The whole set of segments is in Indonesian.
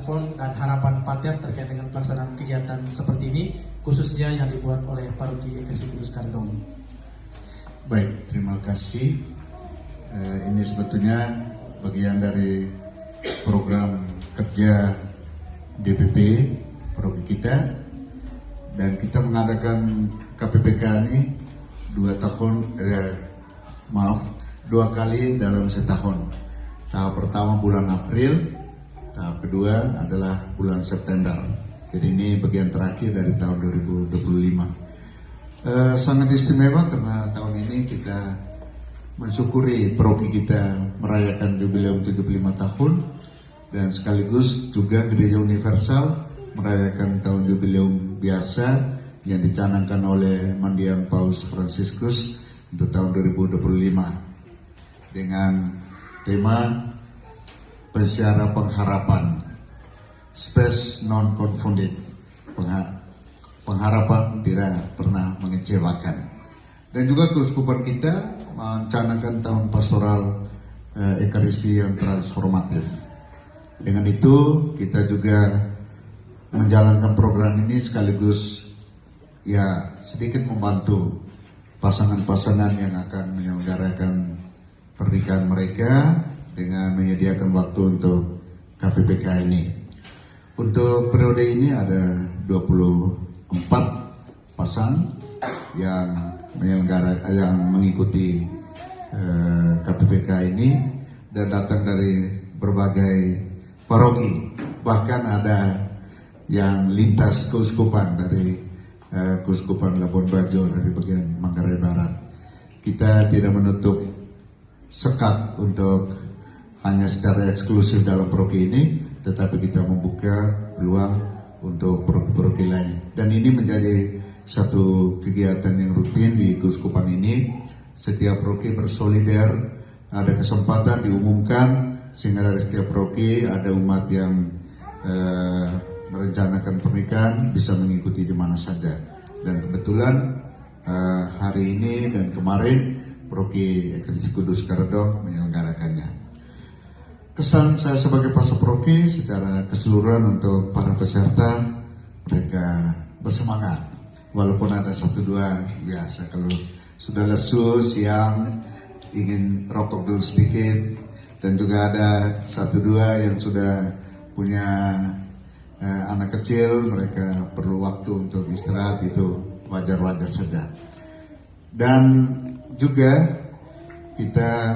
respon dan harapan Pater terkait dengan pelaksanaan kegiatan seperti ini, khususnya yang dibuat oleh Paroki Ekaristi Kudus Karedong. Baik, terima kasih. Ini sebetulnya bagian dari program kerja DPP paroki kita, dan kita mengadakan KPPK ini 2 kali dalam setahun. Tahap pertama bulan April, tahap kedua adalah bulan September. Jadi ini bagian terakhir dari tahun 2025. Sangat istimewa karena tahun ini kita mensyukuri paroki kita merayakan jubileum 75 tahun, dan sekaligus juga Gereja Universal merayakan tahun jubileum biasa yang dicanangkan oleh Mandiang Paus Fransiskus untuk tahun 2025 dengan tema Pensyara Pengharapan, Spes Non Confundit, pengharapan tidak pernah mengecewakan. Dan juga keuskupan kita mencanangkan tahun pastoral Ekaristi yang transformatif. Dengan itu kita juga menjalankan program ini sekaligus ya sedikit membantu pasangan-pasangan yang akan menyelenggarakan pernikahan mereka dengan menyediakan waktu untuk KPPK ini. Untuk periode ini ada 24 pasang yang mengikuti KPPK ini dan datang dari berbagai paroki, bahkan ada yang lintas keuskupan dari Keuskupan Labuan Bajo dari bagian Manggarai Barat. Kita tidak menutup sekat untuk hanya secara eksklusif dalam paroki ini, tetapi kita membuka peluang untuk paroki lain. Dan ini menjadi satu kegiatan yang rutin di keuskupan ini. Setiap paroki bersolidar, ada kesempatan diumumkan sehingga dari setiap paroki ada umat yang merencanakan pernikahan bisa mengikuti di mana saja. Dan kebetulan hari ini dan kemarin paroki Ekaristi Kudus Karedong menyelenggarakannya. Kesan saya sebagai pastor paroki secara keseluruhan untuk para peserta, mereka bersemangat. Walaupun ada 1-2 biasa kalau sudah lesu siang ingin rokok dulu sedikit, dan juga ada 1-2 yang sudah punya anak kecil, mereka perlu waktu untuk istirahat, itu wajar-wajar saja. Dan juga kita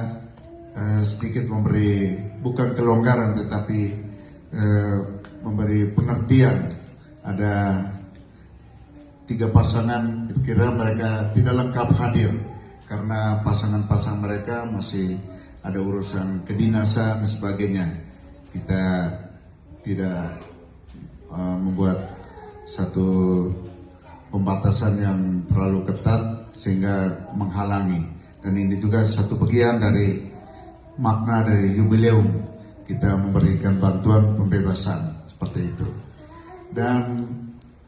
sedikit memberi bukan kelonggaran tetapi memberi pengertian. Ada 3 pasangan kira mereka tidak lengkap hadir karena pasangan-pasangan mereka masih ada urusan kedinasan dan sebagainya. Kita tidak membuat satu pembatasan yang terlalu ketat sehingga menghalangi. Dan ini juga satu bagian dari makna dari jubileum, kita memberikan bantuan pembebasan seperti itu. Dan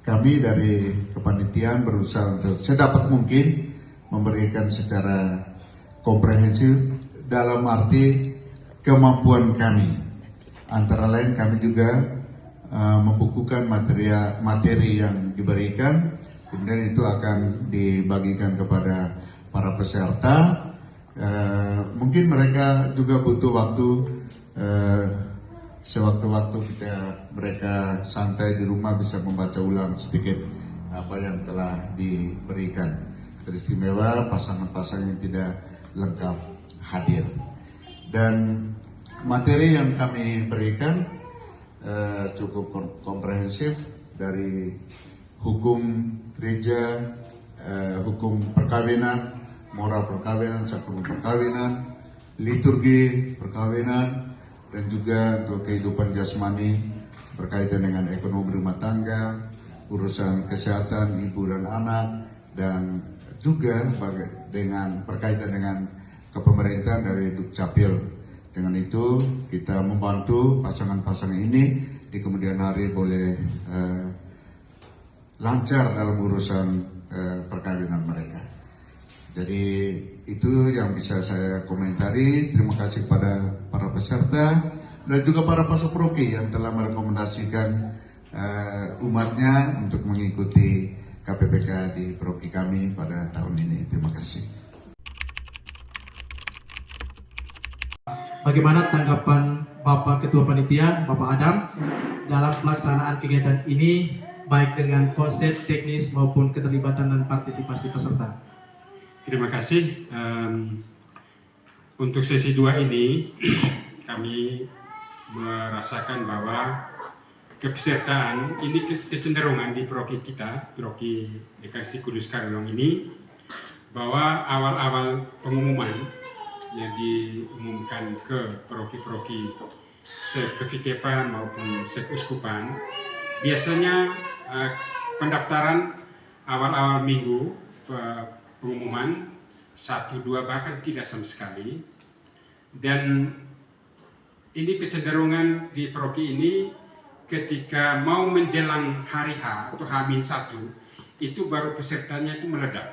kami dari kepanitiaan berusaha untuk sedapat mungkin memberikan secara komprehensif dalam arti kemampuan kami. Antara lain kami juga membukukan materi yang diberikan, kemudian itu akan dibagikan kepada para peserta. Mungkin mereka juga butuh waktu, sewaktu-waktu mereka santai di rumah bisa membaca ulang sedikit apa yang telah diberikan. Teristimewa pasangan-pasangan yang tidak lengkap hadir. Dan materi yang kami berikan cukup komprehensif, dari hukum gereja, hukum perkawinan, moral perkawinan, sakramen perkawinan, liturgi perkawinan, dan juga untuk kehidupan jasmani berkaitan dengan ekonomi rumah tangga, urusan kesehatan ibu dan anak, dan juga dengan berkaitan dengan kepemerintahan dari Dukcapil. Dengan itu kita membantu pasangan-pasangan ini di kemudian hari boleh lancar dalam urusan perkawinan mereka. Jadi itu yang bisa saya komentari. Terima kasih kepada para peserta. dan juga para pasoproki yang telah merekomendasikan umatnya untuk mengikuti KPPK di proki kami pada tahun ini. Terima kasih. Bagaimana tanggapan Bapak Ketua Panitia, Bapak Adam, dalam pelaksanaan kegiatan ini, baik dengan konsep teknis maupun keterlibatan dan partisipasi peserta? Terima kasih. Untuk sesi 2 ini, kami merasakan bahwa kepesertaan ini kecenderungan di proki kita, proki Ekaristi Kudus Karawang ini, bahwa awal-awal pengumuman yang diumumkan ke proki-proki sekevikepan maupun sekuskupan, biasanya pendaftaran awal-awal minggu pengumuman 1, 2 bahkan tidak sama sekali, dan ini kecenderungan di proki ini ketika mau menjelang hari H atau H-1 itu baru pesertanya itu meledak.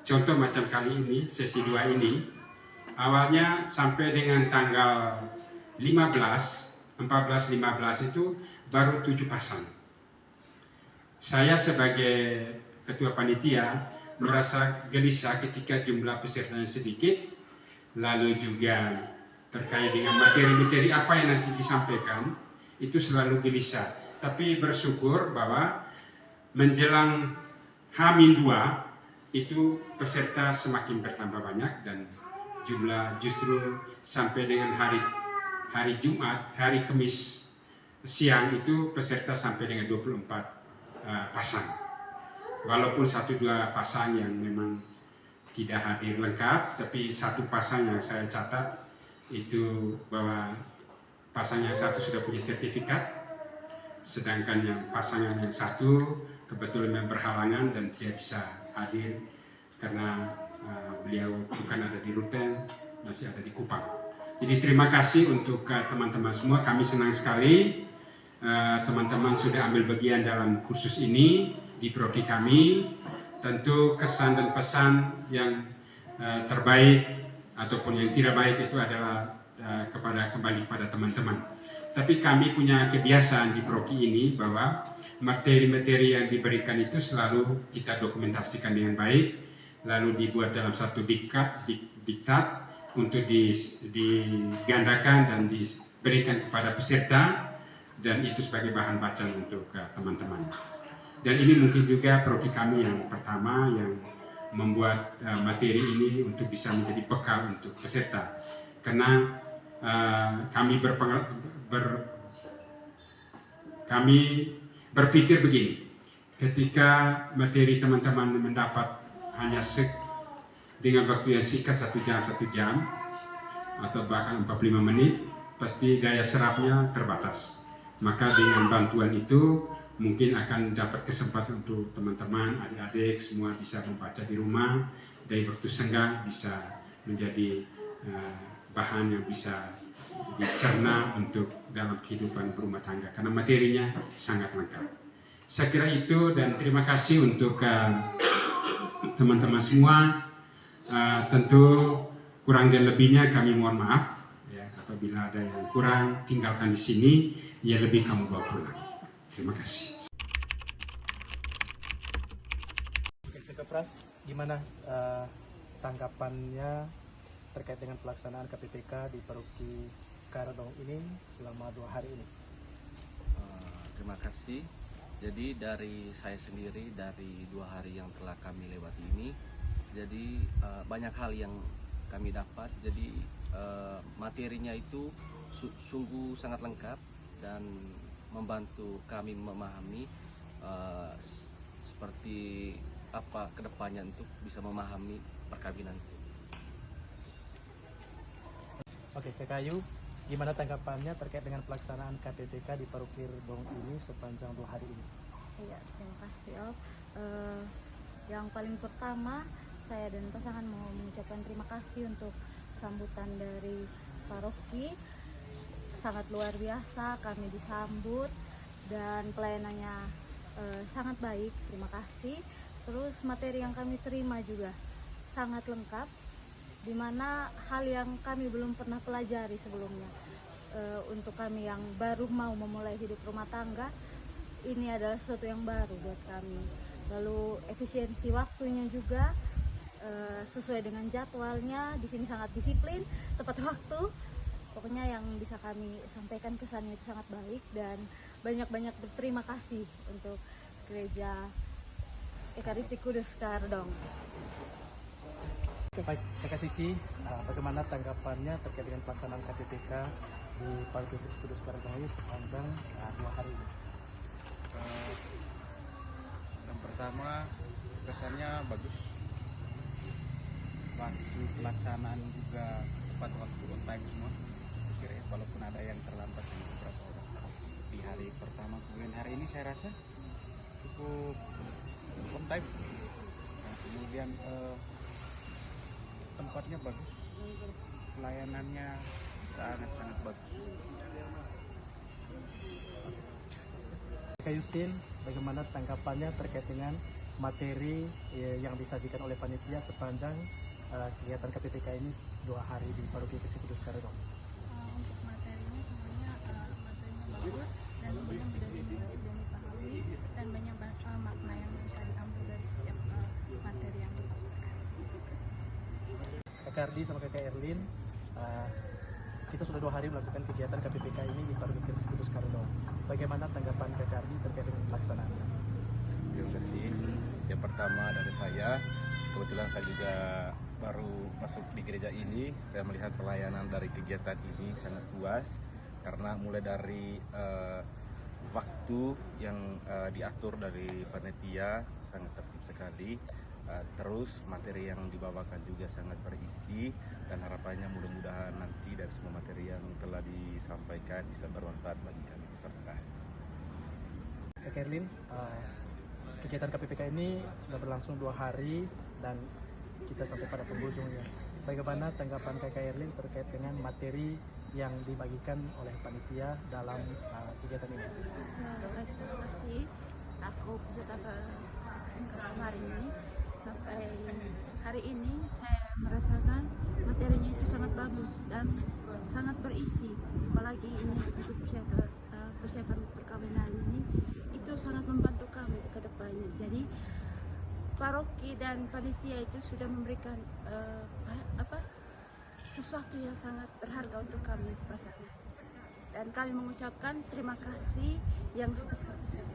Contoh macam kali ini, sesi 2 ini, awalnya sampai dengan tanggal 14, 15 itu baru 7 pasang. Saya sebagai ketua panitia merasa gelisah ketika jumlah pesertanya sedikit, lalu juga terkait dengan materi-materi apa yang nanti disampaikan, itu selalu gelisah. Tapi bersyukur bahwa menjelang H-2 itu peserta semakin bertambah banyak, dan jumlah justru sampai dengan hari Jumat, hari Kamis siang itu peserta sampai dengan 24 pasang. Walaupun 1-2 pasang yang memang tidak hadir lengkap, tapi 1 pasang yang saya catat itu bahwa pasang yang 1 sudah punya sertifikat, sedangkan yang pasangan yang 1 kebetulan berhalangan dan tidak bisa hadir karena beliau bukan ada di Ruteng, masih ada di Kupang. Jadi terima kasih untuk teman-teman semua, kami senang sekali teman-teman sudah ambil bagian dalam kursus ini di prodi kami. Tentu kesan dan pesan yang terbaik ataupun yang tidak baik itu adalah kembali kepada teman-teman. Tapi kami punya kebiasaan di prodi ini bahwa materi-materi yang diberikan itu selalu kita dokumentasikan dengan baik, lalu dibuat dalam satu diktat untuk digandakan dan diberikan kepada peserta, dan itu sebagai bahan bacaan untuk teman-teman. Dan ini mungkin juga prodi kami yang pertama yang membuat materi ini untuk bisa menjadi bekal untuk peserta. Karena kami berpikir begini, ketika materi teman-teman mendapat hanya dengan waktu yang singkat 1 jam atau bahkan 45 menit, pasti daya serapnya terbatas. Maka dengan bantuan itu mungkin akan dapat kesempatan untuk teman-teman, adik-adik semua bisa membaca di rumah, dari waktu senggang bisa menjadi bahan yang bisa dicerna untuk dalam kehidupan berumah tangga, karena materinya sangat lengkap. Saya kira itu, dan terima kasih untuk teman-teman semua. Tentu kurang dan lebihnya kami mohon maaf ya, apabila ada yang kurang tinggalkan di sini, ya lebih kamu bawa pulang. Terima kasih. Pras, gimana tanggapannya terkait dengan pelaksanaan KPPK di Paroki Karawang ini selama 2 hari ini? Terima kasih. Jadi dari saya sendiri, dari 2 hari yang telah kami lewati ini, jadi banyak hal yang kami dapat. Jadi materinya itu sungguh sangat lengkap dan membantu kami memahami seperti apa kedepannya untuk bisa memahami perkawinan itu. Oke, Kekayu, gimana tanggapannya terkait dengan pelaksanaan KPPK di Paroki Rebong ini sepanjang 2 hari ini? Iya, terima kasih Om. Yang paling pertama, saya dan pasangan mau mengucapkan terima kasih untuk sambutan dari paroki. Sangat luar biasa, kami disambut dan pelayanannya sangat baik, terima kasih. Terus materi yang kami terima juga sangat lengkap, di mana hal yang kami belum pernah pelajari sebelumnya. untuk kami yang baru mau memulai hidup rumah tangga, ini adalah sesuatu yang baru buat kami. Lalu efisiensi waktunya juga sesuai dengan jadwalnya, di sini sangat disiplin, tepat waktu. Pokoknya yang bisa kami sampaikan kesannya itu sangat baik, dan banyak-banyak berterima kasih untuk Gereja Ekaristi Kudus Karedong. Baik, terima kasih Ki. Bagaimana tanggapannya terkait dengan pelaksanaan KPPK di Paroki Ekaristi Kudus Karedong ini sepanjang 2 hari ini? Yang pertama, kesannya bagus. Waktu pelaksanaan juga tepat waktu, on time semua. Kira walaupun ada yang terlambat di beberapa orang di hari pertama, kemudian hari ini saya rasa cukup on time. Nah, kemudian tempatnya bagus, pelayanannya sangat bagus. Kak Justin, bagaimana tanggapannya terkait dengan materi yang disajikan oleh panitia sepanjang kegiatan KPPK ini 2 hari di Paroki Ekaristi Kudus Karedong? Untuk materinya semuanya materinya bagus dan semuanya mudah dimengerti dan dipahami, dan banyak makna yang bisa diambil dari setiap materi yang dipaparkan. Kak Kardi sama Kak Erlin, kita sudah 2 hari melakukan kegiatan KPPK ini di Paroki Ekaristi Kudus Karedong. Bagaimana tanggapan Kak Kardi terkait dengan pelaksanaannya? Terima kasih. Yang pertama dari saya, kebetulan saya juga baru masuk di gereja ini. Saya melihat pelayanan dari kegiatan ini sangat puas, karena mulai dari waktu yang diatur dari panitia sangat tertib sekali. Terus materi yang dibawakan juga sangat berisi, dan harapannya mudah-mudahan nanti dari semua materi yang telah disampaikan bisa bermanfaat bagi kami peserta. Kak Erlin, kegiatan KPPK ini sudah berlangsung 2 hari dan kita sampai pada penghujungnya. Bagaimana tanggapan Kak Erlin terkait dengan materi yang dibagikan oleh panitia dalam kegiatan ini? Baik, terima kasih. Aku peserta kemarin ini sampai hari ini saya merasakan materinya itu sangat bagus dan sangat berisi. Apalagi ini untuk persiapan perkawinan ini itu sangat membantu kami ke depannya. Jadi paroki dan panitia itu sudah memberikan sesuatu yang sangat berharga untuk kami pasangan. Dan kami mengucapkan terima kasih yang sebesar-besarnya.